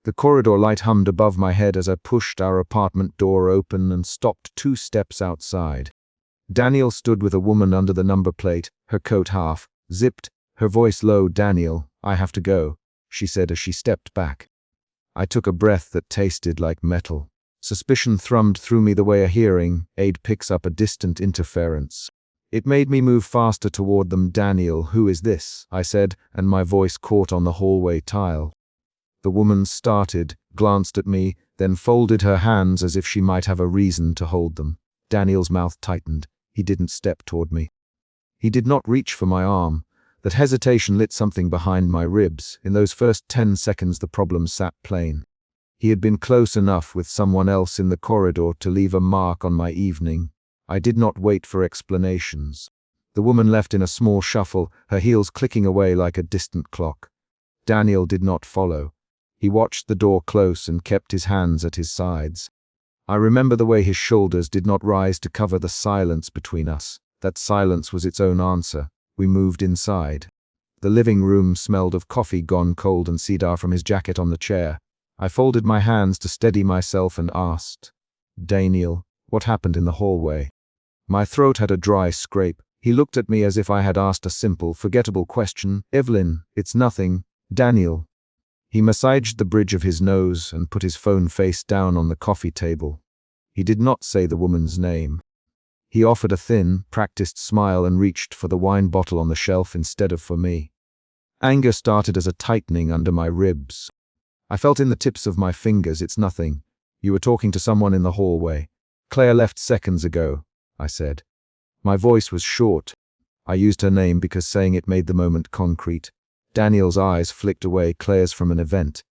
The corridor light hummed above my head as I pushed our apartment door open and stopped 2 steps outside. Daniel stood with a woman under the number plate, her coat half zipped, her voice low. "Daniel, I have to go," she said as she stepped back. I took a breath that tasted like metal. Suspicion thrummed through me the way a hearing aid picks up a distant interference. It made me move faster toward them. "Daniel, who is this?" I said, and my voice caught on the hallway tile. The woman started, glanced at me, then folded her hands as if she might have a reason to hold them. Daniel's mouth tightened. He didn't step toward me. He did not reach for my arm. That hesitation lit something behind my ribs. In those first 10 seconds the problem sat plain. He had been close enough with someone else in the corridor to leave a mark on my evening. I did not wait for explanations. The woman left in a small shuffle, her heels clicking away like a distant clock. Daniel did not follow. He watched the door close and kept his hands at his sides. I remember the way his shoulders did not rise to cover the silence between us. That silence was its own answer. We moved inside. The living room smelled of coffee gone cold and cedar from his jacket on the chair. I folded my hands to steady myself and asked, "Daniel, what happened in the hallway?" My throat had a dry scrape. He looked at me as if I had asked a simple, forgettable question. "Evelyn, it's nothing. Daniel." He massaged the bridge of his nose and put his phone face down on the coffee table. He did not say the woman's name. He offered a thin, practiced smile and reached for the wine bottle on the shelf instead of for me. Anger started as a tightening under my ribs. I felt in the tips of my fingers. "It's nothing. You were talking to someone in the hallway. Claire left seconds ago," I said. My voice was short. I used her name because saying it made the moment concrete. Daniel's eyes flicked away. "Claire's from an event."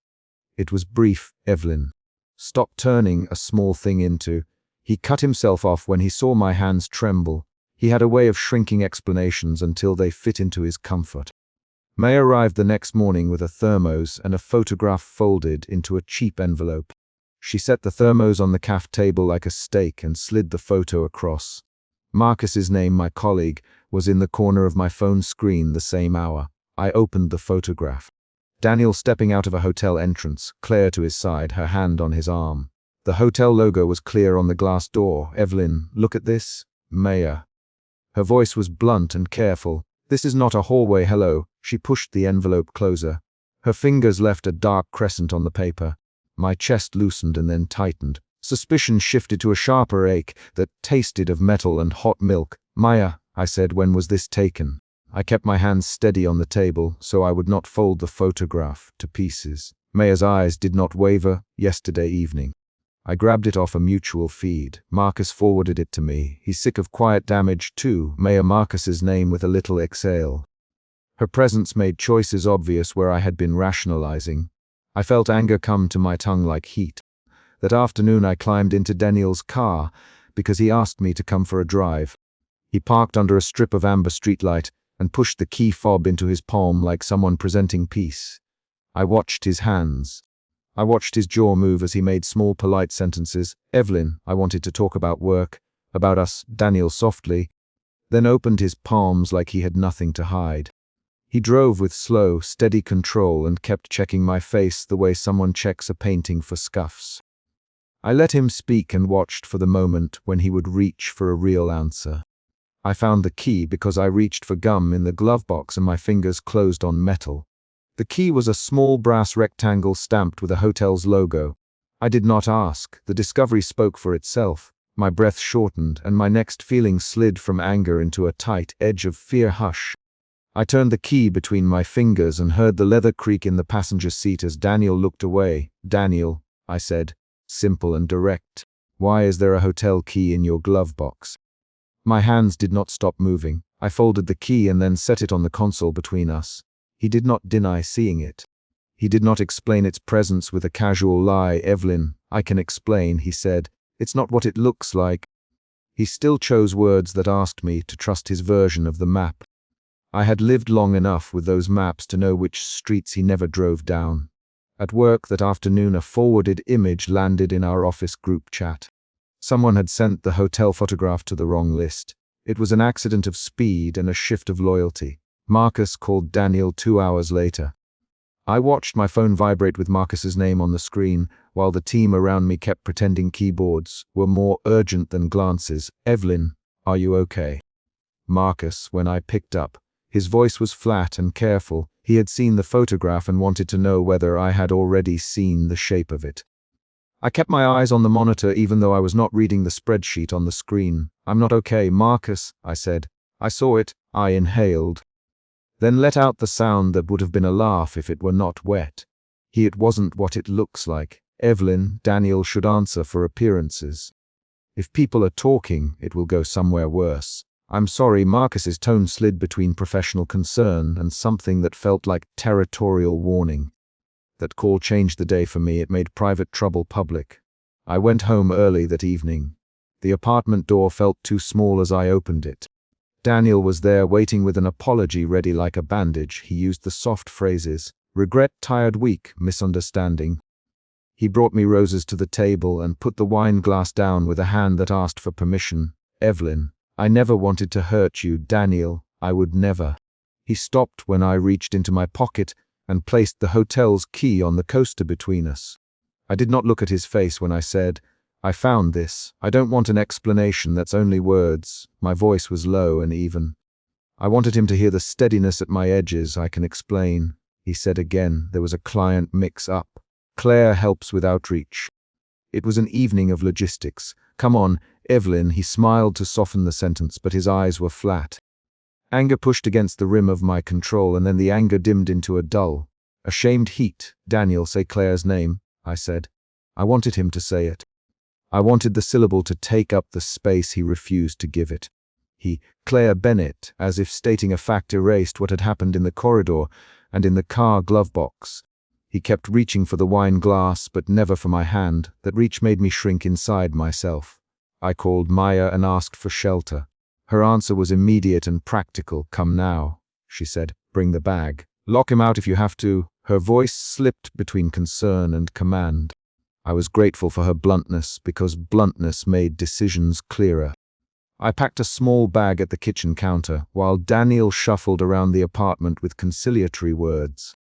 It was brief. "Evelyn, stop turning a small thing into..." He cut himself off when he saw my hands tremble. He had a way of shrinking explanations until they fit into his comfort. May arrived the next morning with a thermos and a photograph folded into a cheap envelope. She set the thermos on the cafe table like a steak and slid the photo across. Marcus's name, my colleague, was in the corner of my phone screen the same hour. I opened the photograph. Daniel stepping out of a hotel entrance, Claire to his side, her hand on his arm. The hotel logo was clear on the glass door. "Evelyn, look at this." "Maya." Her voice was blunt and careful. "This is not a hallway hello." She pushed the envelope closer. Her fingers left a dark crescent on the paper. My chest loosened and then tightened. Suspicion shifted to a sharper ache that tasted of metal and hot milk. "Maya," I said, "when was this taken?" I kept my hands steady on the table so I would not fold the photograph to pieces. Maya's eyes did not waver. "Yesterday evening." I grabbed it off a mutual feed. Marcus forwarded it to me. "He's sick of quiet damage too." Maya, Marcus's name with a little exhale. Her presence made choices obvious where I had been rationalizing. I felt anger come to my tongue like heat. That afternoon I climbed into Daniel's car because he asked me to come for a drive. He parked under a strip of amber streetlight and pushed the key fob into his palm like someone presenting peace. I watched his hands. I watched his jaw move as he made small polite sentences. "Evelyn, I wanted to talk about work, about us," Daniel softly, then opened his palms like he had nothing to hide. He drove with slow, steady control and kept checking my face the way someone checks a painting for scuffs. I let him speak and watched for the moment when he would reach for a real answer. I found the key because I reached for gum in the glove box and my fingers closed on metal. The key was a small brass rectangle stamped with a hotel's logo. I did not ask. The discovery spoke for itself. My breath shortened and my next feeling slid from anger into a tight edge of fear. "Hush." I turned the key between my fingers and heard the leather creak in the passenger seat as Daniel looked away. "Daniel," I said, simple and direct, "why is there a hotel key in your glove box?" My hands did not stop moving. I folded the key and then set it on the console between us. He did not deny seeing it. He did not explain its presence with a casual lie. "Evelyn, I can explain," he said. "It's not what it looks like." He still chose words that asked me to trust his version of the map. I had lived long enough with those maps to know which streets he never drove down. At work that afternoon, a forwarded image landed in our office group chat. Someone had sent the hotel photograph to the wrong list. It was an accident of speed and a shift of loyalty. Marcus called Daniel 2 hours later. I watched my phone vibrate with Marcus's name on the screen, while the team around me kept pretending keyboards were more urgent than glances. "Evelyn, are you okay?" Marcus, when I picked up. His voice was flat and careful. He had seen the photograph and wanted to know whether I had already seen the shape of it. I kept my eyes on the monitor even though I was not reading the spreadsheet on the screen. "I'm not okay, Marcus," I said. "I saw it." I inhaled, then let out the sound that would have been a laugh if it were not wet. It wasn't what it looks like. "Evelyn, Daniel should answer for appearances. If people are talking, it will go somewhere worse." "I'm sorry." Marcus's tone slid between professional concern and something that felt like territorial warning. That call changed the day for me. It made private trouble public. I went home early that evening. The apartment door felt too small as I opened it. Daniel was there waiting with an apology ready like a bandage. He used the soft phrases: regret, tired week, misunderstanding. He brought me roses to the table and put the wine glass down with a hand that asked for permission. "Evelyn, I never wanted to hurt you, Daniel. I would never." He stopped when I reached into my pocket and placed the hotel's key on the coaster between us. I did not look at his face when I said, "I found this. I don't want an explanation, that's only words." My voice was low and even. I wanted him to hear the steadiness at my edges. "I can explain." He said again. There was a client mix-up. "Claire helps with outreach." It was an evening of logistics. "Come on, Evelyn." He smiled to soften the sentence, but his eyes were flat. Anger pushed against the rim of my control, and then the anger dimmed into a dull, ashamed heat. "Daniel, say Claire's name," I said. I wanted him to say it. I wanted the syllable to take up the space he refused to give it. Claire Bennett, as if stating a fact, erased what had happened in the corridor and in the car glove box. He kept reaching for the wine glass, but never for my hand. That reach made me shrink inside myself. I called Maya and asked for shelter. Her answer was immediate and practical. "Come now," she said. "Bring the bag. Lock him out if you have to." Her voice slipped between concern and command. I was grateful for her bluntness, because bluntness made decisions clearer. I packed a small bag at the kitchen counter, while Daniel shuffled around the apartment with conciliatory words.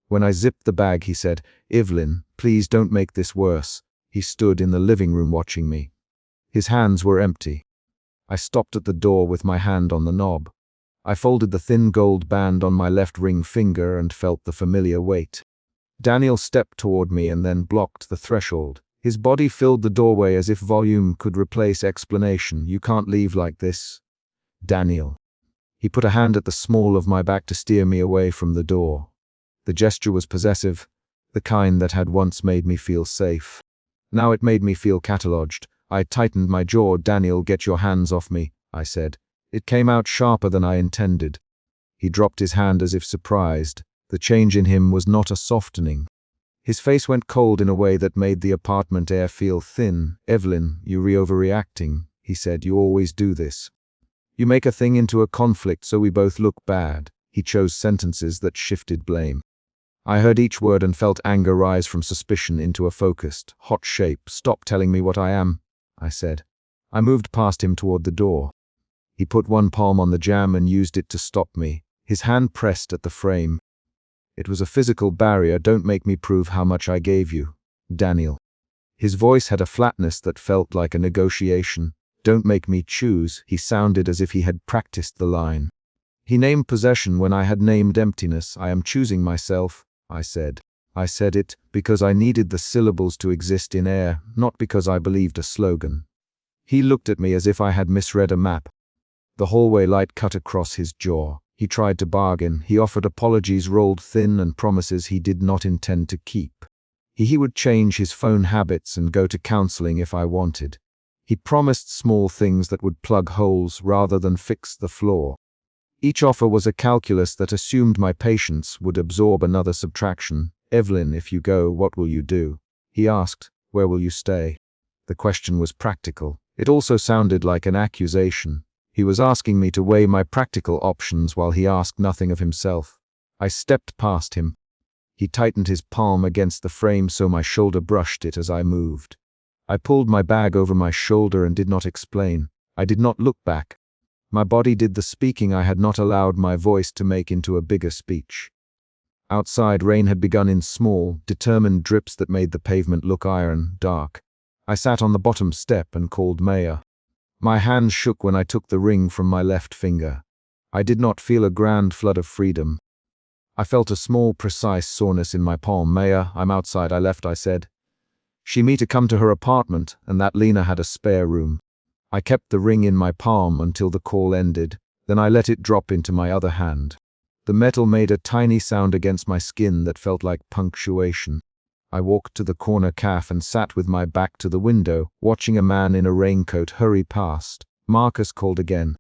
When I zipped the bag, he said, "Evelyn, please don't make this worse." He stood in the living room watching me. His hands were empty. I stopped at the door with my hand on the knob. I folded the thin gold band on my left ring finger and felt the familiar weight. Daniel stepped toward me and then blocked the threshold. His body filled the doorway as if volume could replace explanation. "You can't leave like this, Daniel." He put a hand at the small of my back to steer me away from the door. The gesture was possessive, the kind that had once made me feel safe. Now it made me feel catalogued. I tightened my jaw. "Daniel, get your hands off me," I said. It came out sharper than I intended. He dropped his hand as if surprised. The change in him was not a softening. His face went cold in a way that made the apartment air feel thin. "Evelyn, you're overreacting," he said. "You always do this. You make a thing into a conflict so we both look bad." He chose sentences that shifted blame. I heard each word and felt anger rise from suspicion into a focused, hot shape. "Stop telling me what I am," I said. I moved past him toward the door. He put one palm on the jamb and used it to stop me. His hand pressed at the frame. It was a physical barrier. "Don't make me prove how much I gave you, Daniel." His voice had a flatness that felt like a negotiation. "Don't make me choose." He sounded as if he had practiced the line. He named possession when I had named emptiness. "I am choosing myself," I said. I said it because I needed the syllables to exist in air, not because I believed a slogan. He looked at me as if I had misread a map. The hallway light cut across his jaw. He tried to bargain. He offered apologies rolled thin and promises he did not intend to keep. He would change his phone habits and go to counseling if I wanted. He promised small things that would plug holes rather than fix the flaw. Each offer was a calculus that assumed my patience would absorb another subtraction. "Evelyn, if you go, what will you do?" He asked. "Where will you stay?" The question was practical. It also sounded like an accusation. He was asking me to weigh my practical options while he asked nothing of himself. I stepped past him. He tightened his palm against the frame so my shoulder brushed it as I moved. I pulled my bag over my shoulder and did not explain. I did not look back. My body did the speaking I had not allowed my voice to make into a bigger speech. Outside, rain had begun in small, determined drips that made the pavement look iron, dark. I sat on the bottom step and called Maya. My hand shook when I took the ring from my left finger. I did not feel a grand flood of freedom. I felt a small, precise soreness in my palm. "Maya, I'm outside. I left," I said. She me to come to her apartment, and that Lena had a spare room. I kept the ring in my palm until the call ended, then I let it drop into my other hand. The metal made a tiny sound against my skin that felt like punctuation. I walked to the corner cafe and sat with my back to the window, watching a man in a raincoat hurry past. Marcus called again.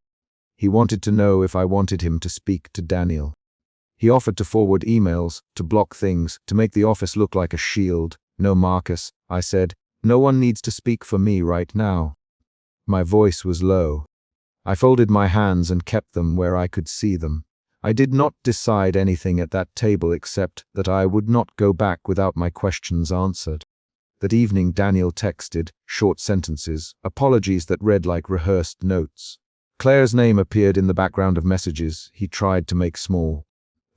He wanted to know if I wanted him to speak to Daniel. He offered to forward emails, to block things, to make the office look like a shield. "No, Marcus," I said. "No one needs to speak for me right now." My voice was low. I folded my hands and kept them where I could see them. I did not decide anything at that table except that I would not go back without my questions answered. That evening Daniel texted, short sentences, apologies that read like rehearsed notes. Claire's name appeared in the background of messages he tried to make small.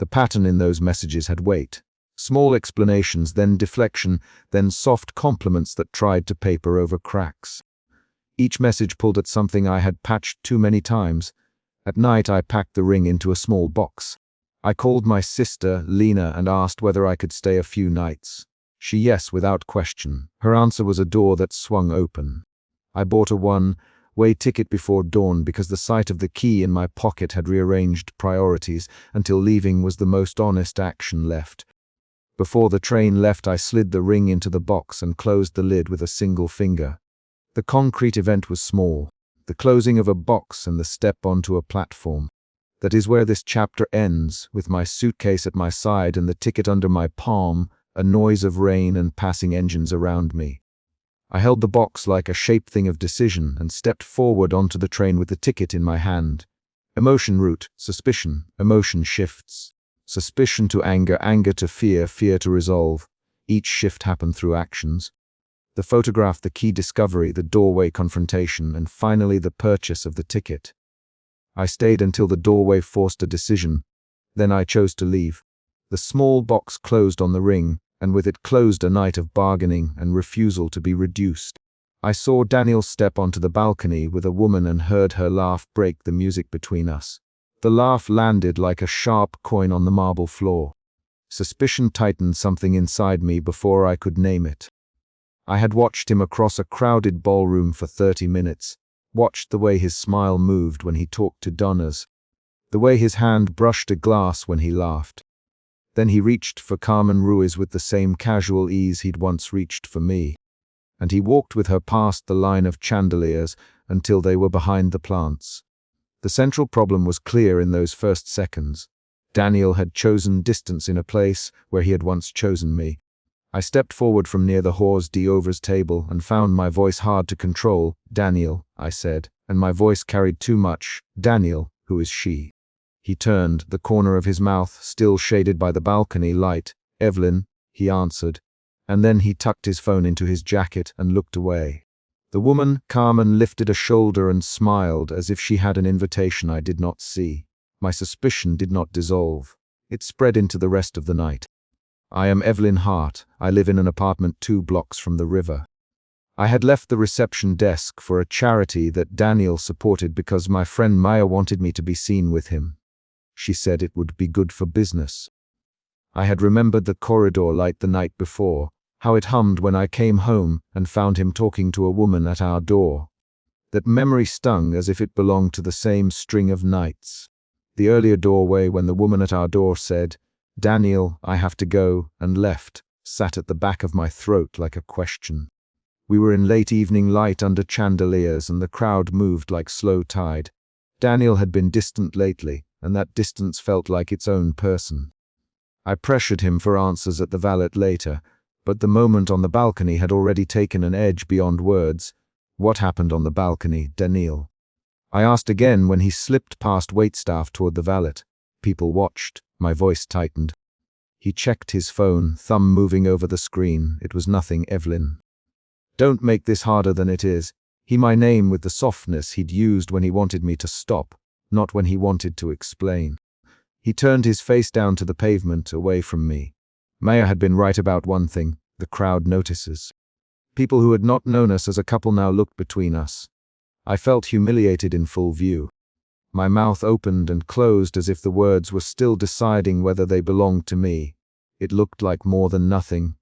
The pattern in those messages had weight. Small explanations, then deflection, then soft compliments that tried to paper over cracks. Each message pulled at something I had patched too many times. At night I packed the ring into a small box. I called my sister, Lena, and asked whether I could stay a few nights. She yes, without question. Her answer was a door that swung open. I bought a one-way ticket before dawn because the sight of the key in my pocket had rearranged priorities until leaving was the most honest action left. Before the train left, I slid the ring into the box and closed the lid with a single finger. The concrete event was small, the closing of a box and the step onto a platform. That is where this chapter ends, with my suitcase at my side and the ticket under my palm, a noise of rain and passing engines around me. I held the box like a shaped thing of decision and stepped forward onto the train with the ticket in my hand. Emotion route, suspicion, emotion shifts. Suspicion to anger, anger to fear, fear to resolve. Each shift happened through actions. The photograph, the key discovery, the doorway confrontation, and finally the purchase of the ticket. I stayed until the doorway forced a decision. Then I chose to leave. The small box closed on the ring, and with it closed a night of bargaining and refusal to be reduced. I saw Daniel step onto the balcony with a woman and heard her laugh break the music between us. The laugh landed like a sharp coin on the marble floor. Suspicion tightened something inside me before I could name it. I had watched him across a crowded ballroom for 30 minutes, watched the way his smile moved when he talked to donors, the way his hand brushed a glass when he laughed. Then he reached for Carmen Ruiz with the same casual ease he'd once reached for me, and he walked with her past the line of chandeliers until they were behind the plants. The central problem was clear in those first seconds. Daniel had chosen distance in a place where he had once chosen me. I stepped forward from near the Hors d'oeuvres table and found my voice hard to control. "Daniel," I said, and my voice carried too much. "Daniel, who is she?" He turned, the corner of his mouth still shaded by the balcony light. "Evelyn," he answered, and then he tucked his phone into his jacket and looked away. The woman, Carmen, lifted a shoulder and smiled as if she had an invitation I did not see. My suspicion did not dissolve. It spread into the rest of the night. "I am Evelyn Hart. I live in an apartment 2 blocks from the river." I had left the reception desk for a charity that Daniel supported because my friend Maya wanted me to be seen with him. She said it would be good for business. I had remembered the corridor light the night before, how it hummed when I came home and found him talking to a woman at our door. That memory stung as if it belonged to the same string of nights. The earlier doorway when the woman at our door said, "Daniel, I have to go," and left, sat at the back of my throat like a question. We were in late evening light under chandeliers and the crowd moved like slow tide. Daniel had been distant lately, and that distance felt like its own person. I pressured him for answers at the valet later, but the moment on the balcony had already taken an edge beyond words. "What happened on the balcony, Daniel?" I asked again when he slipped past waitstaff toward the valet. People watched. My voice tightened. He checked his phone, thumb moving over the screen. It was nothing, Evelyn. "Don't make this harder than it is." He my name with the softness he'd used when he wanted me to stop, not when he wanted to explain. He turned his face down to the pavement, away from me. Maya had been right about one thing: the crowd notices. People who had not known us as a couple now looked between us. I felt humiliated in full view. My mouth opened and closed as if the words were still deciding whether they belonged to me. It looked like more than nothing.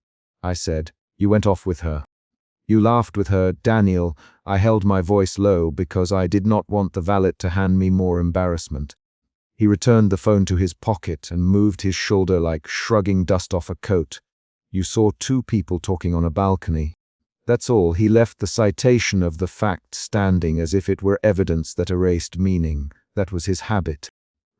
I said, "You went off with her. You laughed with her, Daniel." I held my voice low because I did not want the valet to hand me more embarrassment. He returned the phone to his pocket and moved his shoulder like shrugging dust off a coat. "You saw two people talking on a balcony. That's all." He left the citation of the fact standing as if it were evidence that erased meaning. That was his habit.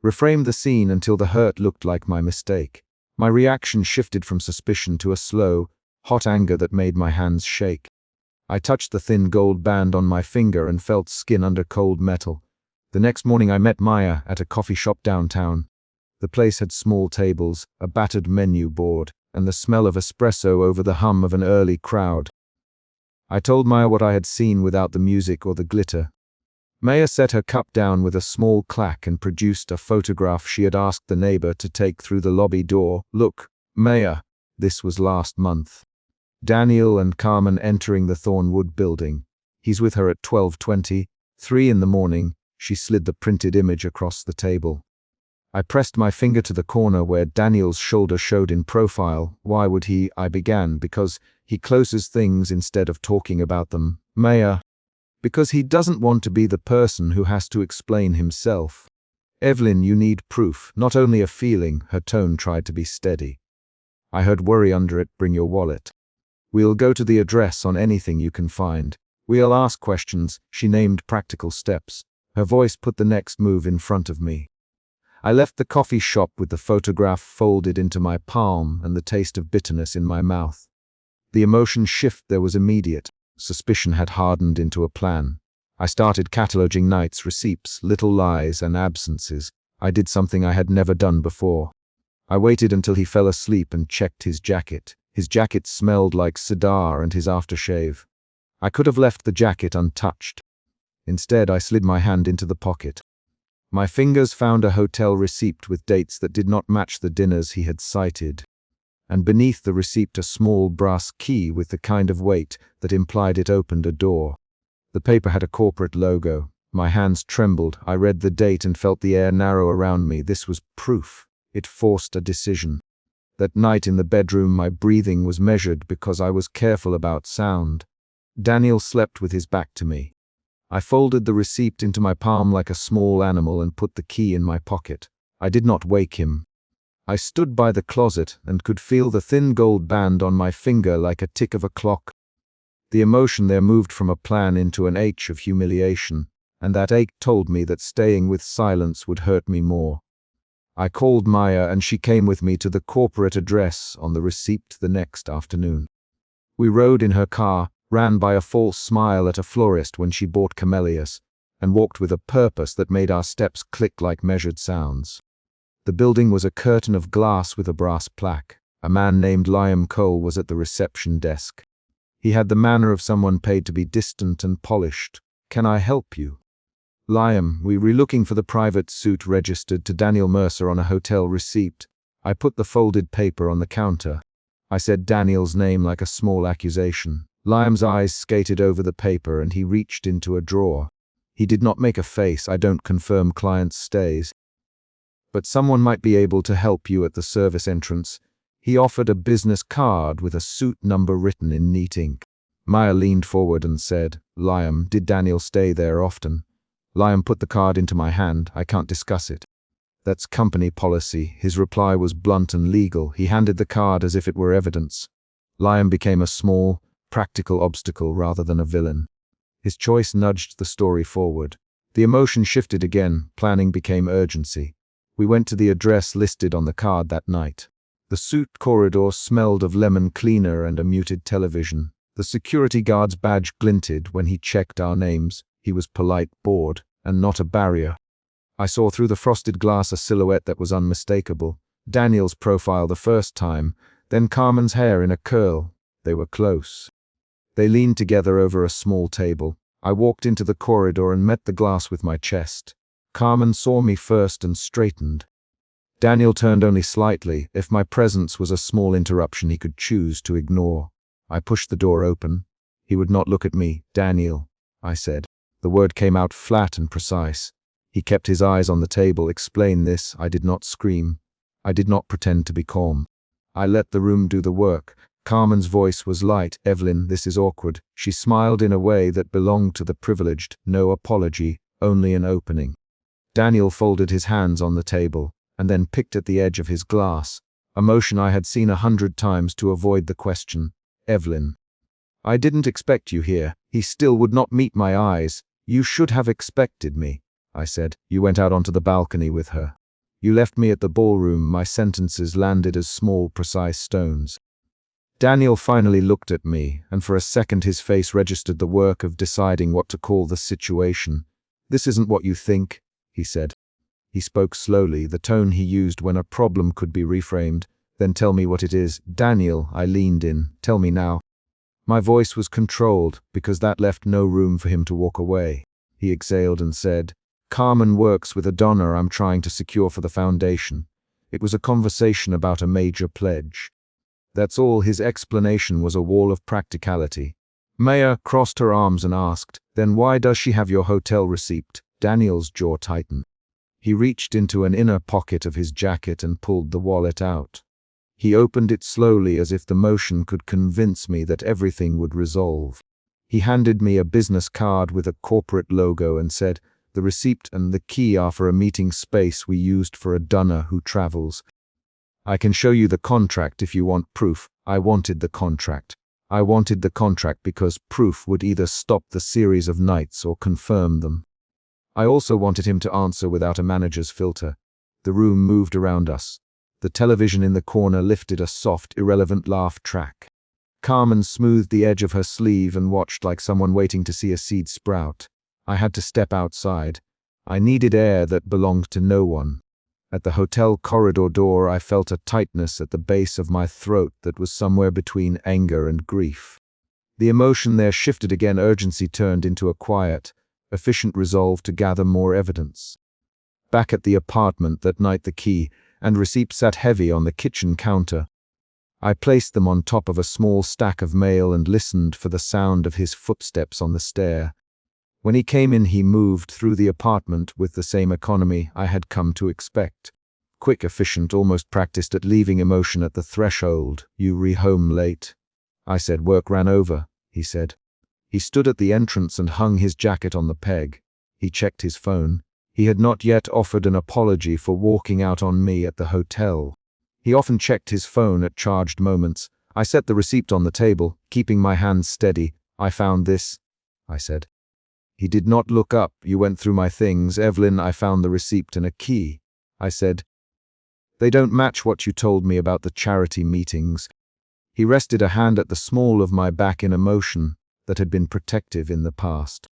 Reframed the scene until the hurt looked like my mistake. My reaction shifted from suspicion to a slow, hot anger that made my hands shake. I touched the thin gold band on my finger and felt skin under cold metal. The next morning I met Maya at a coffee shop downtown. The place had small tables, a battered menu board, and the smell of espresso over the hum of an early crowd. I told Maya what I had seen without the music or the glitter. Maya set her cup down with a small clack and produced a photograph she had asked the neighbor to take through the lobby door. "Look, Maya, this was last month. Daniel and Carmen entering the Thornwood building. He's with her at 12:20, 3 in the morning." She slid the printed image across the table. I pressed my finger to the corner where Daniel's shoulder showed in profile. "Why would he?" I began. "Because he closes things instead of talking about them, Maya. Because he doesn't want to be the person who has to explain himself. Evelyn, you need proof, not only a feeling." Her tone tried to be steady. I heard worry under it. "Bring your wallet. We'll go to the address on anything you can find. We'll ask questions." She named practical steps. Her voice put the next move in front of me. I left the coffee shop with the photograph folded into my palm and the taste of bitterness in my mouth. The emotion shift there was immediate. Suspicion had hardened into a plan. I started cataloging nights, receipts, little lies, and absences. I did something I had never done before. I waited until he fell asleep and checked his jacket. His jacket smelled like cedar and his aftershave. I could have left the jacket untouched. Instead, I slid my hand into the pocket. My fingers found a hotel receipt with dates that did not match the dinners he had cited. And beneath the receipt a small brass key with the kind of weight that implied it opened a door. The paper had a corporate logo. My hands trembled. I read the date and felt the air narrow around me. This was proof. It forced a decision. That night in the bedroom, my breathing was measured because I was careful about sound. Daniel slept with his back to me. I folded the receipt into my palm like a small animal and put the key in my pocket. I did not wake him. I stood by the closet and could feel the thin gold band on my finger like a tick of a clock. The emotion there moved from a plan into an ache of humiliation, and that ache told me that staying with silence would hurt me more. I called Maya and she came with me to the corporate address on the receipt the next afternoon. We rode in her car, ran by a false smile at a florist when she bought camellias, and walked with a purpose that made our steps click like measured sounds. The building was a curtain of glass with a brass plaque. A man named Liam Cole was at the reception desk. He had the manner of someone paid to be distant and polished. "Can I help you?" "Liam, we were looking for the private suit registered to Daniel Mercer on a hotel receipt." I put the folded paper on the counter. I said Daniel's name like a small accusation. Liam's eyes skated over the paper and he reached into a drawer. He did not make a face. "I don't confirm clients' stays, but someone might be able to help you at the service entrance." He offered a business card with a suit number written in neat ink. Maya leaned forward and said, "Liam, did Daniel stay there often?" Liam put the card into my hand. "I can't discuss it. That's company policy." His reply was blunt and legal. He handed the card as if it were evidence. Liam became a small, practical obstacle rather than a villain. His choice nudged the story forward. The emotion shifted again. Planning became urgency. We went to the address listed on the card that night. The suit corridor smelled of lemon cleaner and a muted television. The security guard's badge glinted when he checked our names. He was polite, bored, and not a barrier. I saw through the frosted glass a silhouette that was unmistakable. Daniel's profile the first time, then Carmen's hair in a curl. They were close. They leaned together over a small table. I walked into the corridor and met the glass with my chest. Carmen saw me first and straightened. Daniel turned only slightly. If my presence was a small interruption he could choose to ignore. I pushed the door open. He would not look at me. "Daniel," I said. The word came out flat and precise. He kept his eyes on the table. "Explain this." I did not scream. I did not pretend to be calm. I let the room do the work. Carmen's voice was light. "Evelyn, this is awkward." She smiled in a way that belonged to the privileged. No apology, only an opening. Daniel folded his hands on the table, and then picked at the edge of his glass, a motion I had seen 100 times to avoid the question. "Evelyn, I didn't expect you here." He still would not meet my eyes. "You should have expected me," I said. "You went out onto the balcony with her. You left me at the ballroom." My sentences landed as small, precise stones. Daniel finally looked at me, and for a second his face registered the work of deciding what to call the situation. "This isn't what you think," he said. He spoke slowly, the tone he used when a problem could be reframed. "Then tell me what it is." "Daniel," I leaned in. "Tell me now." My voice was controlled, because that left no room for him to walk away. He exhaled and said, "Carmen works with a donor I'm trying to secure for the foundation. It was a conversation about a major pledge." That's all. His explanation was a wall of practicality. Maya crossed her arms and asked, "Then why does she have your hotel receipt?" Daniel's jaw tightened. He reached into an inner pocket of his jacket and pulled the wallet out. He opened it slowly as if the motion could convince me that everything would resolve. He handed me a business card with a corporate logo and said, "The receipt and the key are for a meeting space we used for a donor who travels. I can show you the contract if you want proof." I wanted the contract. I wanted the contract because proof would either stop the series of nights or confirm them. I also wanted him to answer without a manager's filter. The room moved around us. The television in the corner lifted a soft, irrelevant laugh track. Carmen smoothed the edge of her sleeve and watched like someone waiting to see a seed sprout. I had to step outside. I needed air that belonged to no one. At the hotel corridor door, I felt a tightness at the base of my throat that was somewhere between anger and grief. The emotion there shifted again. Urgency turned into a quiet, efficient resolve to gather more evidence. Back at the apartment that night, the key and receipt sat heavy on the kitchen counter. I placed them on top of a small stack of mail and listened for the sound of his footsteps on the stair. When he came in, he moved through the apartment with the same economy I had come to expect. Quick, efficient, almost practiced at leaving emotion at the threshold. "You re-home late?" I said. "Work ran over," he said. He stood at the entrance and hung his jacket on the peg. He checked his phone. He had not yet offered an apology for walking out on me at the hotel. He often checked his phone at charged moments. I set the receipt on the table, keeping my hands steady. "I found this," I said. He did not look up. "You went through my things." "Evelyn, I found the receipt and a key," I said. "They don't match what you told me about the charity meetings." He rested a hand at the small of my back in a motion that had been protective in the past.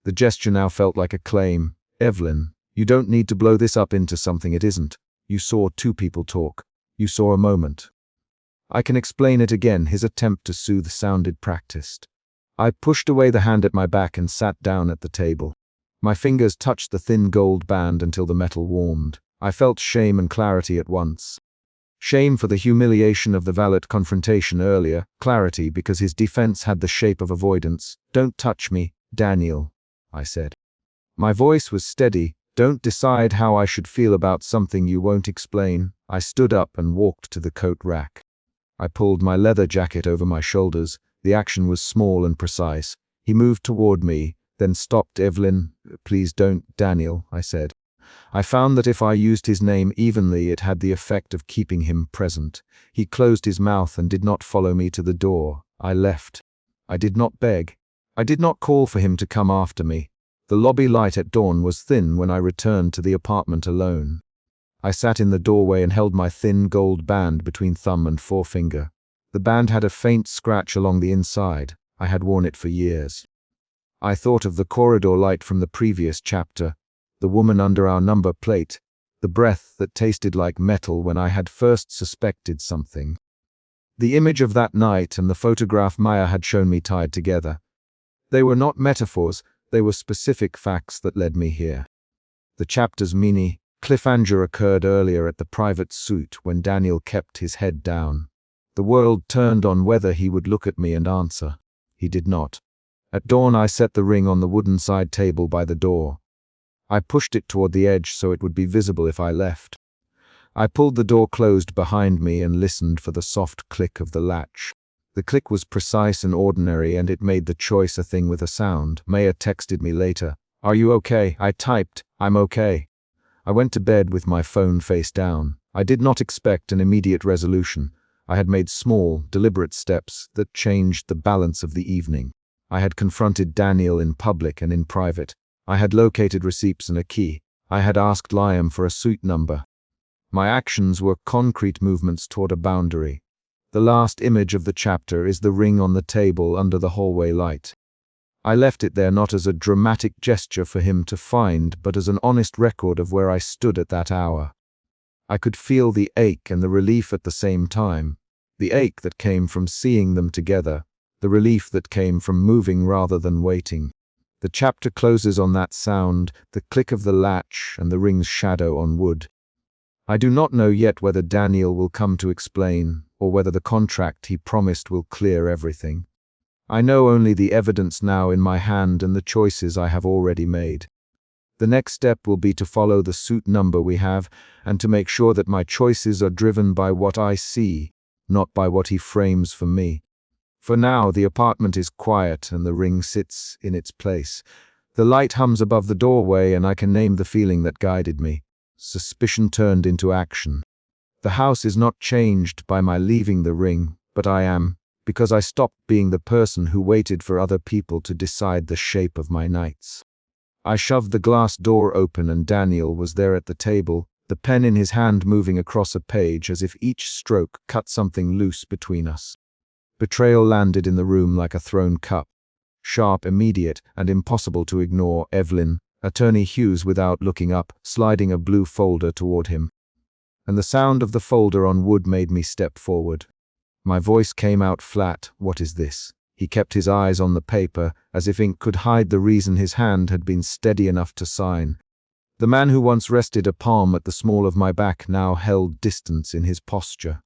The gesture now felt like a claim. "Evelyn, you don't need to blow this up into something it isn't. You saw two people talk. You saw a moment." I can explain it again. His attempt to soothe sounded practiced. I pushed away the hand at my back and sat down at the table. My fingers touched the thin gold band until the metal warmed. I felt shame and clarity at once. Shame for the humiliation of the valet confrontation earlier, clarity because his defense had the shape of avoidance. "Don't touch me, Daniel," I said. My voice was steady. "Don't decide how I should feel about something you won't explain." I stood up and walked to the coat rack. I pulled my leather jacket over my shoulders. The action was small and precise. He moved toward me, then stopped. "Evelyn, please don't." "Daniel," I said. I found that if I used his name evenly, it had the effect of keeping him present. He closed his mouth and did not follow me to the door. I left. I did not beg. I did not call for him to come after me. The lobby light at dawn was thin when I returned to the apartment alone. I sat in the doorway and held my thin gold band between thumb and forefinger. The band had a faint scratch along the inside. I had worn it for years. I thought of the corridor light from the previous chapter, the woman under our number plate, the breath that tasted like metal when I had first suspected something. The image of that night and the photograph Maya had shown me tied together. They were not metaphors, they were specific facts that led me here. The chapter's meaning cliffhanger occurred earlier at the private suite when Daniel kept his head down. The world turned on whether he would look at me and answer. He did not. At dawn I set the ring on the wooden side table by the door. I pushed it toward the edge so it would be visible if I left. I pulled the door closed behind me and listened for the soft click of the latch. The click was precise and ordinary, and it made the choice a thing with a sound. Maya texted me later. "Are you okay?" I typed, "I'm okay." I went to bed with my phone face down. I did not expect an immediate resolution. I had made small, deliberate steps that changed the balance of the evening. I had confronted Daniel in public and in private. I had located receipts and a key. I had asked Liam for a suite number. My actions were concrete movements toward a boundary. The last image of the chapter is the ring on the table under the hallway light. I left it there not as a dramatic gesture for him to find, but as an honest record of where I stood at that hour. I could feel the ache and the relief at the same time. The ache that came from seeing them together, the relief that came from moving rather than waiting. The chapter closes on that sound, the click of the latch and the ring's shadow on wood. I do not know yet whether Daniel will come to explain, or whether the contract he promised will clear everything. I know only the evidence now in my hand and the choices I have already made. The next step will be to follow the suit number we have, and to make sure that my choices are driven by what I see, not by what he frames for me. For now, the apartment is quiet and the ring sits in its place. The light hums above the doorway, and I can name the feeling that guided me. Suspicion turned into action. The house is not changed by my leaving the ring, but I am, because I stopped being the person who waited for other people to decide the shape of my nights. I shoved the glass door open and Daniel was there at the table, the pen in his hand moving across a page as if each stroke cut something loose between us. Betrayal landed in the room like a thrown cup. Sharp, immediate, and impossible to ignore. Evelyn, Attorney Hughes without looking up, sliding a blue folder toward him. And the sound of the folder on wood made me step forward. My voice came out flat. "What is this?" He kept his eyes on the paper, as if ink could hide the reason his hand had been steady enough to sign. The man who once rested a palm at the small of my back now held distance in his posture.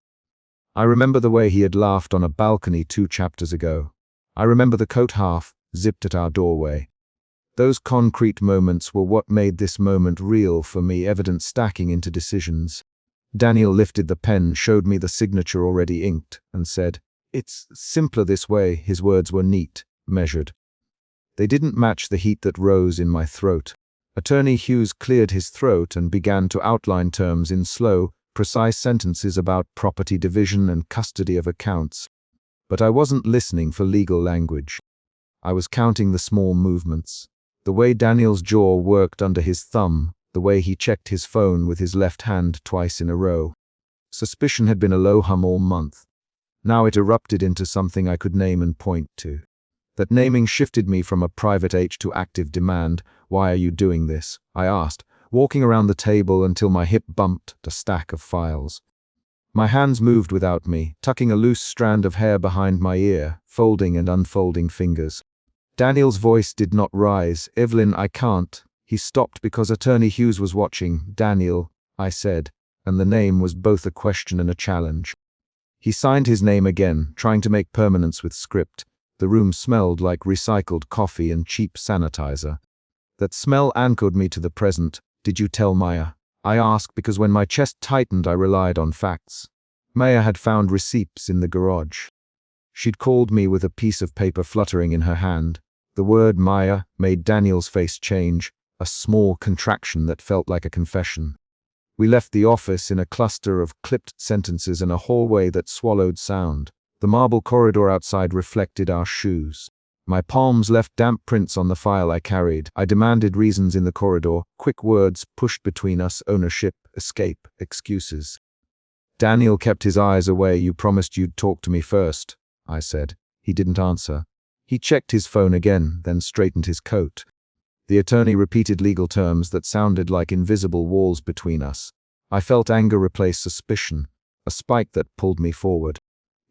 I remember the way he had laughed on a balcony 2 chapters ago. I remember the coat half zipped at our doorway. Those concrete moments were what made this moment real for me, evidence stacking into decisions. Daniel lifted the pen, showed me the signature already inked, and said, "It's simpler this way." His words were neat, measured. They didn't match the heat that rose in my throat. Attorney Hughes cleared his throat and began to outline terms in slow, precise sentences about property division and custody of accounts. But I wasn't listening for legal language. I was counting the small movements. The way Daniel's jaw worked under his thumb, the way he checked his phone with his left hand twice in a row. Suspicion had been a low hum all month. Now it erupted into something I could name and point to. That naming shifted me from a private H to active demand. "Why are you doing this?" I asked, walking around the table until my hip bumped a stack of files. My hands moved without me, tucking a loose strand of hair behind my ear, folding and unfolding fingers. Daniel's voice did not rise. "Evelyn, I can't." He stopped because Attorney Hughes was watching. "Daniel," I said, and the name was both a question and a challenge. He signed his name again, trying to make permanence with script. The room smelled like recycled coffee and cheap sanitizer. That smell anchored me to the present. "Did you tell Maya?" I asked because when my chest tightened I relied on facts. Maya had found receipts in the garage. She'd called me with a piece of paper fluttering in her hand. The word Maya made Daniel's face change, a small contraction that felt like a confession. We left the office in a cluster of clipped sentences and a hallway that swallowed sound. The marble corridor outside reflected our shoes. My palms left damp prints on the file I carried. I demanded reasons in the corridor, quick words pushed between us: ownership, escape, excuses. Daniel kept his eyes away. "You promised you'd talk to me first," I said. He didn't answer. He checked his phone again, then straightened his coat. The attorney repeated legal terms that sounded like invisible walls between us. I felt anger replace suspicion, a spike that pulled me forward.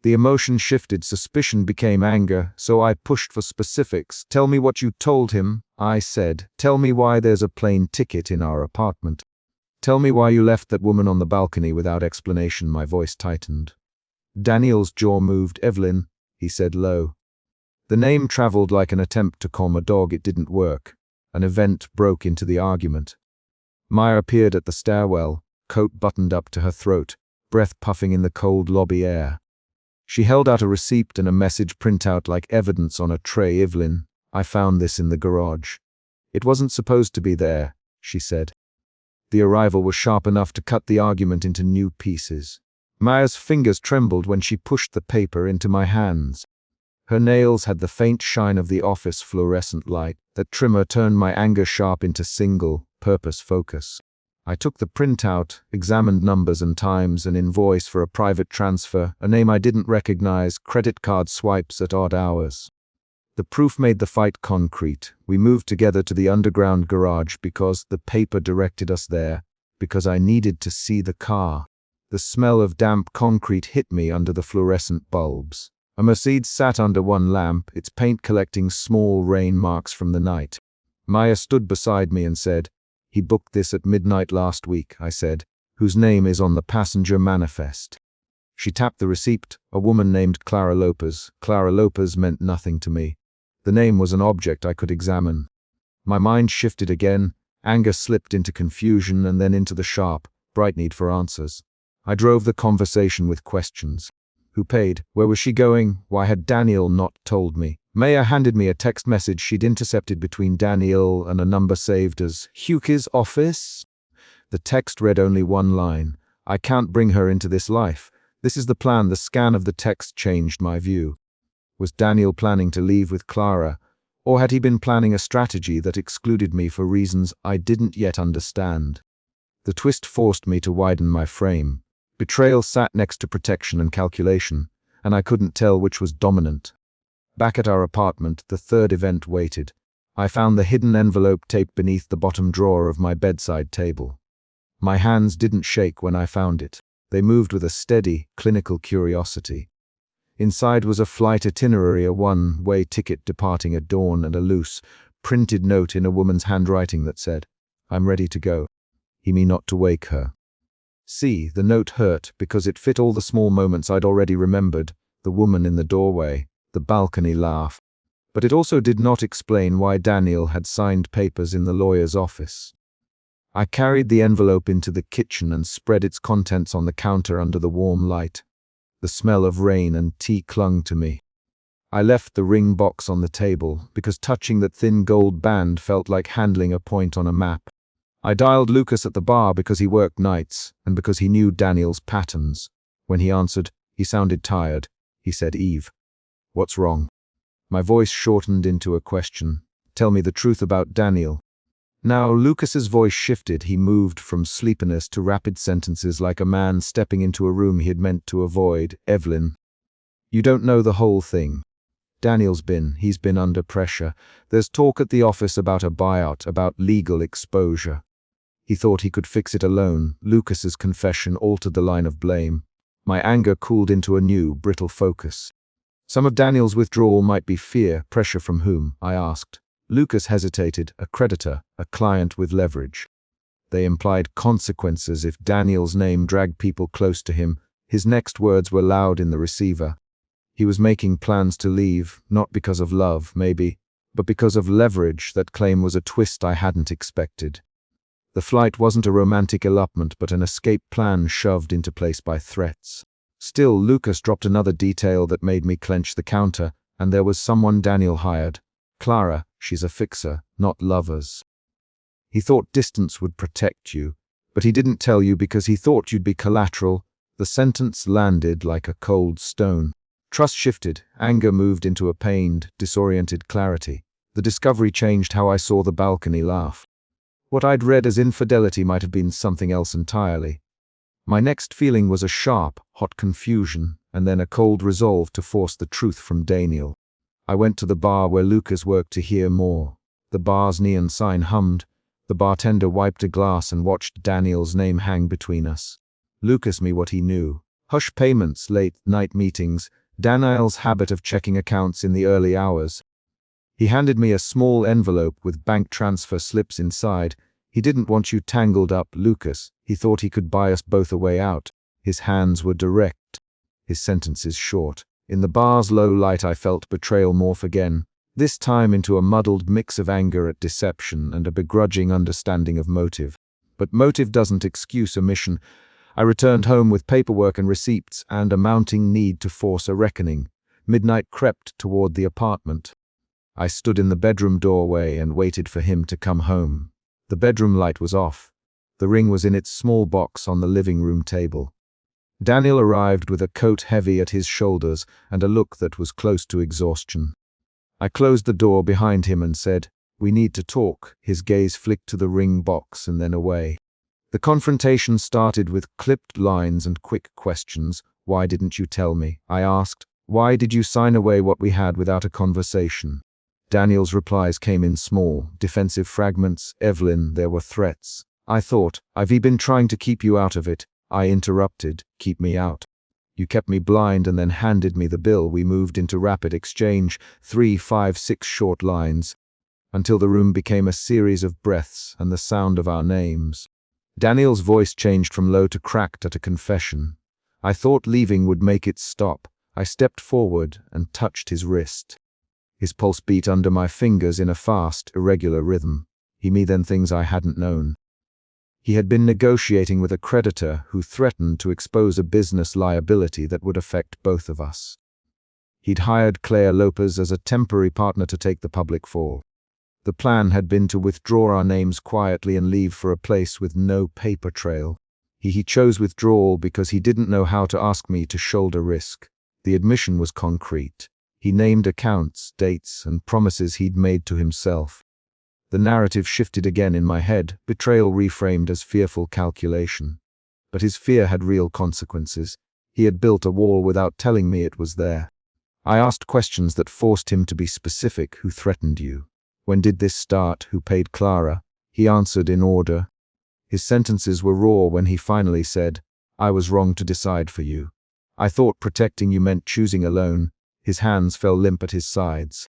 The emotion shifted, suspicion became anger, so I pushed for specifics. "Tell me what you told him," I said. "Tell me why there's a plane ticket in our apartment. Tell me why you left that woman on the balcony without explanation. My voice tightened. Daniel's jaw moved. Evelyn, he said low. The name traveled like an attempt to calm a dog. It didn't work. An event broke into the argument. Maya appeared at the stairwell, coat buttoned up to her throat, breath puffing in the cold lobby air. She held out a receipt and a message printout like evidence on a tray. Evelyn, I found this in the garage. It wasn't supposed to be there, she said. The arrival was sharp enough to cut the argument into new pieces. Maya's fingers trembled when she pushed the paper into my hands. Her nails had the faint shine of the office fluorescent light. That trimmer turned my anger sharp into single-purpose focus. I took the printout, examined numbers and times, an invoice for a private transfer, a name I didn't recognize, credit card swipes at odd hours. The proof made the fight concrete. We moved together to the underground garage because the paper directed us there, because I needed to see the car. The smell of damp concrete hit me under the fluorescent bulbs. A Mercedes sat under one lamp, its paint collecting small rain marks from the night. Maya stood beside me and said, He booked this at midnight last week, I said, whose name is on the passenger manifest. She tapped the receipt, a woman named Clara Lopez. Clara Lopez meant nothing to me. The name was an object I could examine. My mind shifted again, anger slipped into confusion and then into the sharp, bright need for answers. I drove the conversation with questions. Who paid? Where was she going? Why had Daniel not told me? Maya handed me a text message she'd intercepted between Daniel and a number saved as Hugh's office. The text read only one line. I can't bring her into this life. This is the plan. The scan of the text changed my view. Was Daniel planning to leave with Clara, or had he been planning a strategy that excluded me for reasons I didn't yet understand? The twist forced me to widen my frame. Betrayal sat next to protection and calculation, and I couldn't tell which was dominant. Back at our apartment, the third event waited. I found the hidden envelope taped beneath the bottom drawer of my bedside table. My hands didn't shake when I found it. They moved with a steady, clinical curiosity. Inside was a flight itinerary, a one-way ticket departing at dawn, and a loose, printed note in a woman's handwriting that said, I'm ready to go. He me not to wake her. See, the note hurt because it fit all the small moments I'd already remembered, the woman in the doorway, the balcony laugh. But it also did not explain why Daniel had signed papers in the lawyer's office. I carried the envelope into the kitchen and spread its contents on the counter under the warm light. The smell of rain and tea clung to me. I left the ring box on the table because touching that thin gold band felt like handling a point on a map. I dialed Lucas at the bar because he worked nights and because he knew Daniel's patterns. When he answered, he sounded tired. He said, Eve, what's wrong? My voice shortened into a question. Tell me the truth about Daniel. Now Lucas's voice shifted. He moved from sleepiness to rapid sentences like a man stepping into a room he had meant to avoid. Evelyn, you don't know the whole thing. He's been under pressure. There's talk at the office about a buyout, about legal exposure. He thought he could fix it alone. Lucas's confession altered the line of blame. My anger cooled into a new, brittle focus. Some of Daniel's withdrawal might be fear. Pressure from whom? I asked. Lucas hesitated. A creditor, a client with leverage. They implied consequences if Daniel's name dragged people close to him. His next words were loud in the receiver. He was making plans to leave, not because of love, maybe, but because of leverage. That claim was a twist I hadn't expected. The flight wasn't a romantic elopement, but an escape plan shoved into place by threats. Still, Lucas dropped another detail that made me clench the counter, and there was someone Daniel hired. Clara, she's a fixer, not lovers. He thought distance would protect you, but he didn't tell you because he thought you'd be collateral. The sentence landed like a cold stone. Trust shifted, anger moved into a pained, disoriented clarity. The discovery changed how I saw the balcony laugh. What I'd read as infidelity might have been something else entirely. My next feeling was a sharp, hot confusion, and then a cold resolve to force the truth from Daniel. I went to the bar where Lucas worked to hear more. The bar's neon sign hummed. The bartender wiped a glass and watched Daniel's name hang between us. Lucas me what he knew. Hush payments, late-night meetings, Daniel's habit of checking accounts in the early hours. He handed me a small envelope with bank transfer slips inside. He didn't want you tangled up, Lucas. He thought he could buy us both a way out. His hands were direct, his sentences short. In the bar's low light I felt betrayal morph again, this time into a muddled mix of anger at deception and a begrudging understanding of motive. But motive doesn't excuse omission. I returned home with paperwork and receipts and a mounting need to force a reckoning. Midnight crept toward the apartment. I stood in the bedroom doorway and waited for him to come home. The bedroom light was off. The ring was in its small box on the living room table. Daniel arrived with a coat heavy at his shoulders and a look that was close to exhaustion. I closed the door behind him and said, "We need to talk." His gaze flicked to the ring box and then away. The confrontation started with clipped lines and quick questions. "Why didn't you tell me?" I asked. "Why did you sign away what we had without a conversation?" Daniel's replies came in small, defensive fragments. "Evelyn, there were threats. I thought, I've been trying to keep you out of it." I interrupted. "Keep me out. You kept me blind and then handed me the bill." We moved into rapid exchange, 3, 5, 6 short lines, until the room became a series of breaths and the sound of our names. Daniel's voice changed from low to cracked at a confession. I thought leaving would make it stop. I stepped forward and touched his wrist. His pulse beat under my fingers in a fast, irregular rhythm. He me then things I hadn't known. He had been negotiating with a creditor who threatened to expose a business liability that would affect both of us. He'd hired Claire Lopez as a temporary partner to take the public fall. The plan had been to withdraw our names quietly and leave for a place with no paper trail. He chose withdrawal because he didn't know how to ask me to shoulder risk. The admission was concrete. He named accounts, dates, and promises he'd made to himself. The narrative shifted again in my head, betrayal reframed as fearful calculation. But his fear had real consequences. He had built a wall without telling me it was there. I asked questions that forced him to be specific. "Who threatened you? When did this start? Who paid Clara?" He answered in order. His sentences were raw when he finally said, "I was wrong to decide for you. I thought protecting you meant choosing alone." His hands fell limp at his sides.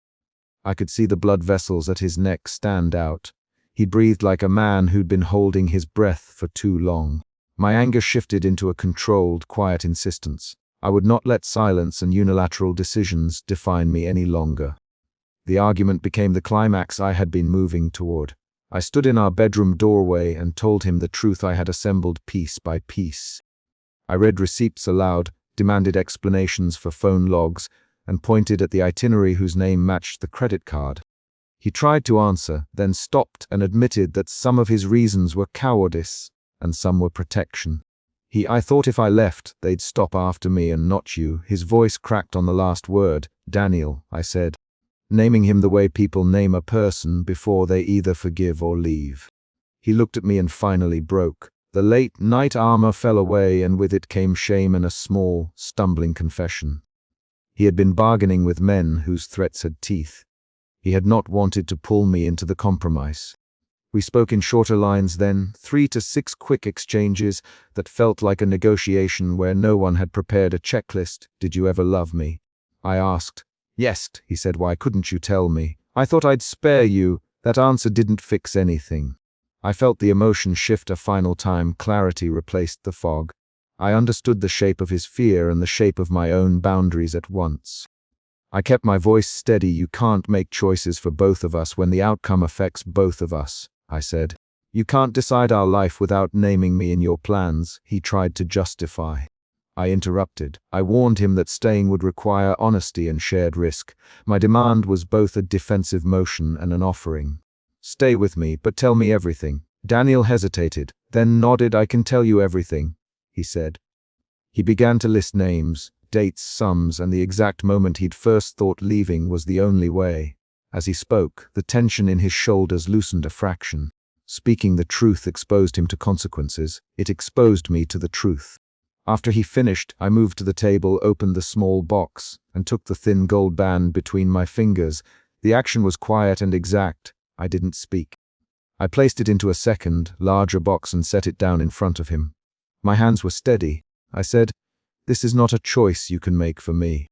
I could see the blood vessels at his neck stand out. He breathed like a man who'd been holding his breath for too long. My anger shifted into a controlled, quiet insistence. I would not let silence and unilateral decisions define me any longer. The argument became the climax I had been moving toward. I stood in our bedroom doorway and told him the truth I had assembled piece by piece. I read receipts aloud, demanded explanations for phone logs, and pointed at the itinerary whose name matched the credit card. He tried to answer, then stopped and admitted that some of his reasons were cowardice and some were protection. I thought if I left, they'd stop after me and not you." His voice cracked on the last word. "Daniel," I said, naming him the way people name a person before they either forgive or leave. He looked at me and finally broke. The late night armor fell away, and with it came shame and a small, stumbling confession. He had been bargaining with men whose threats had teeth. He had not wanted to pull me into the compromise. We spoke in shorter lines then, 3 to 6 quick exchanges that felt like a negotiation where no one had prepared a checklist. "Did you ever love me?" I asked. "Yes," he said. "Why couldn't you tell me? I thought I'd spare you." That answer didn't fix anything. I felt the emotion shift a final time. Clarity replaced the fog. I understood the shape of his fear and the shape of my own boundaries at once. I kept my voice steady. "You can't make choices for both of us when the outcome affects both of us," I said. "You can't decide our life without naming me in your plans." He tried to justify. I interrupted. I warned him that staying would require honesty and shared risk. My demand was both a defensive motion and an offering. "Stay with me, but tell me everything." Daniel hesitated, then nodded. "I can tell you everything," he said. He began to list names, dates, sums, and the exact moment he'd first thought leaving was the only way. As he spoke, the tension in his shoulders loosened a fraction. Speaking the truth exposed him to consequences. It exposed me to the truth. After he finished, I moved to the table, opened the small box, and took the thin gold band between my fingers. The action was quiet and exact. I didn't speak. I placed it into a second, larger box and set it down in front of him. My hands were steady. I said, "This is not a choice you can make for me.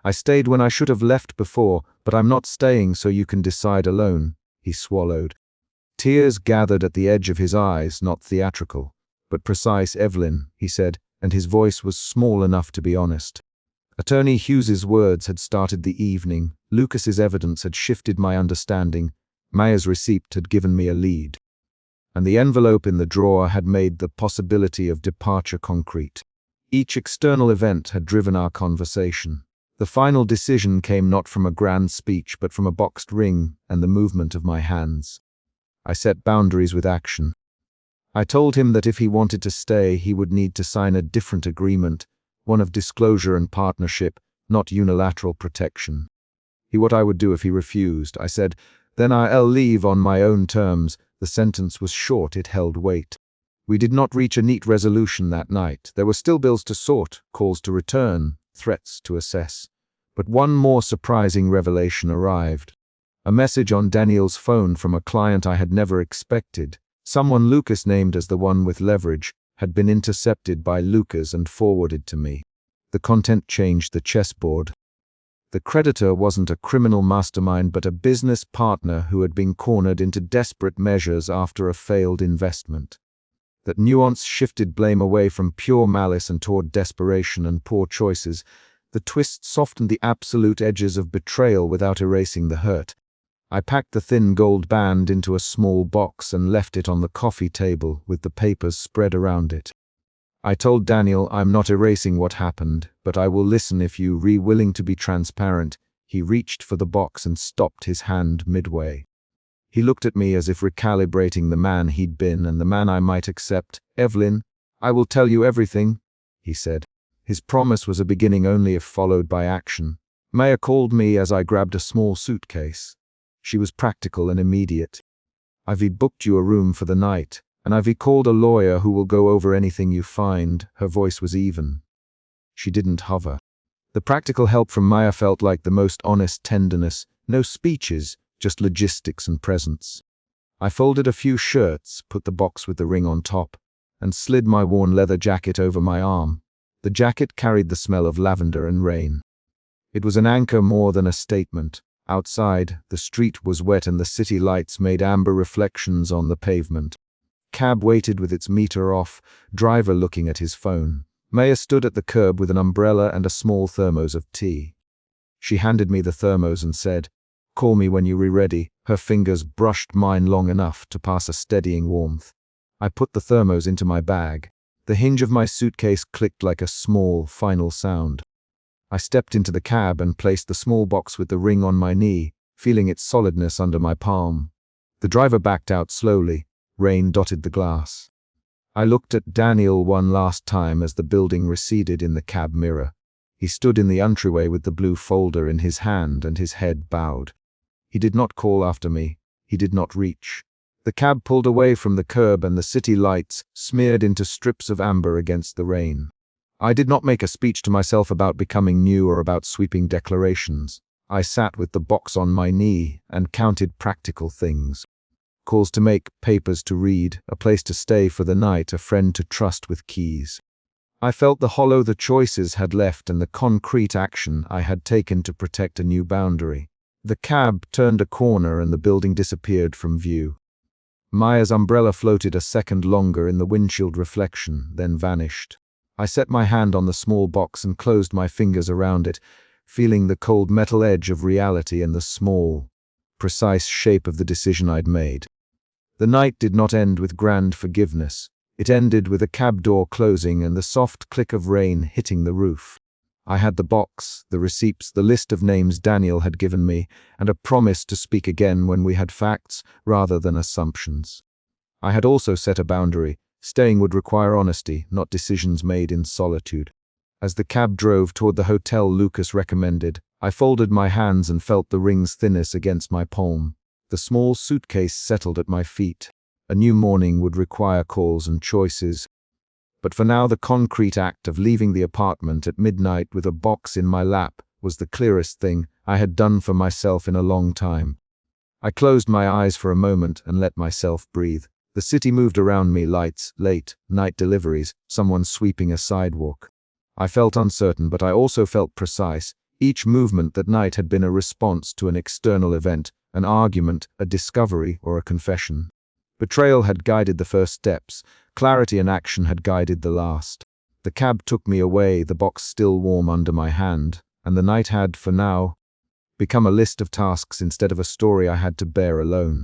I stayed when I should have left before, but I'm not staying so you can decide alone." He swallowed. Tears gathered at the edge of his eyes, not theatrical, but precise. "Evelyn," he said, and his voice was small enough to be honest. Attorney Hughes's words had started the evening, Lucas's evidence had shifted my understanding, Maya's receipt had given me a lead. And the envelope in the drawer had made the possibility of departure concrete. Each external event had driven our conversation. The final decision came not from a grand speech but from a boxed ring and the movement of my hands. I set boundaries with action. I told him that if he wanted to stay, he would need to sign a different agreement, one of disclosure and partnership, not unilateral protection. What I would do if he refused. I said, "Then I'll leave on my own terms." The sentence was short, it held weight. We did not reach a neat resolution that night. There were still bills to sort, calls to return, threats to assess. But one more surprising revelation arrived. A message on Daniel's phone from a client I had never expected. Someone Lucas named as the one with leverage had been intercepted by Lucas and forwarded to me. The content changed the chessboard. The creditor wasn't a criminal mastermind but a business partner who had been cornered into desperate measures after a failed investment. That nuance shifted blame away from pure malice and toward desperation and poor choices. The twist softened the absolute edges of betrayal without erasing the hurt. I packed the thin gold band into a small box and left it on the coffee table with the papers spread around it. I told Daniel, "I'm not erasing what happened, but I will listen if you're willing to be transparent." He reached for the box and stopped his hand midway. He looked at me as if recalibrating the man he'd been and the man I might accept. "Evelyn, I will tell you everything," he said. His promise was a beginning only if followed by action. Maya called me as I grabbed a small suitcase. She was practical and immediate. "I've booked you a room for the night, and I've called a lawyer who will go over anything you find." Her voice was even. She didn't hover. The practical help from Maya felt like the most honest tenderness. No speeches, just logistics and presence. I folded a few shirts, put the box with the ring on top, and slid my worn leather jacket over my arm. The jacket carried the smell of lavender and rain. It was an anchor more than a statement. Outside, the street was wet and the city lights made amber reflections on the pavement. Cab waited with its meter off, driver looking at his phone. Maya stood at the curb with an umbrella and a small thermos of tea. She handed me the thermos and said, "Call me when you're ready." Her fingers brushed mine long enough to pass a steadying warmth. I put the thermos into my bag. The hinge of my suitcase clicked like a small, final sound. I stepped into the cab and placed the small box with the ring on my knee, feeling its solidness under my palm. The driver backed out slowly. Rain dotted the glass. I looked at Daniel one last time as the building receded in the cab mirror. He stood in the entryway with the blue folder in his hand and his head bowed. He did not call after me. He did not reach. The cab pulled away from the curb and the city lights smeared into strips of amber against the rain. I did not make a speech to myself about becoming new or about sweeping declarations. I sat with the box on my knee and counted practical things. Calls to make, papers to read, a place to stay for the night, a friend to trust with keys. I felt the hollow the choices had left and the concrete action I had taken to protect a new boundary. The cab turned a corner and the building disappeared from view. Maya's umbrella floated a second longer in the windshield reflection, then vanished. I set my hand on the small box and closed my fingers around it, feeling the cold metal edge of reality and the small, precise shape of the decision I'd made. The night did not end with grand forgiveness. It ended with a cab door closing and the soft click of rain hitting the roof. I had the box, the receipts, the list of names Daniel had given me, and a promise to speak again when we had facts rather than assumptions. I had also set a boundary. Staying would require honesty, not decisions made in solitude. As the cab drove toward the hotel Lucas recommended, I folded my hands and felt the ring's thinness against my palm. The small suitcase settled at my feet. A new morning would require calls and choices. But for now, the concrete act of leaving the apartment at midnight with a box in my lap was the clearest thing I had done for myself in a long time. I closed my eyes for a moment and let myself breathe. The city moved around me, lights, late, night deliveries, someone sweeping a sidewalk. I felt uncertain, but I also felt precise. Each movement that night had been a response to an external event, an argument, a discovery, or a confession. Betrayal had guided the first steps. Clarity and action had guided the last. The cab took me away, the box still warm under my hand, and the night had, for now, become a list of tasks instead of a story I had to bear alone.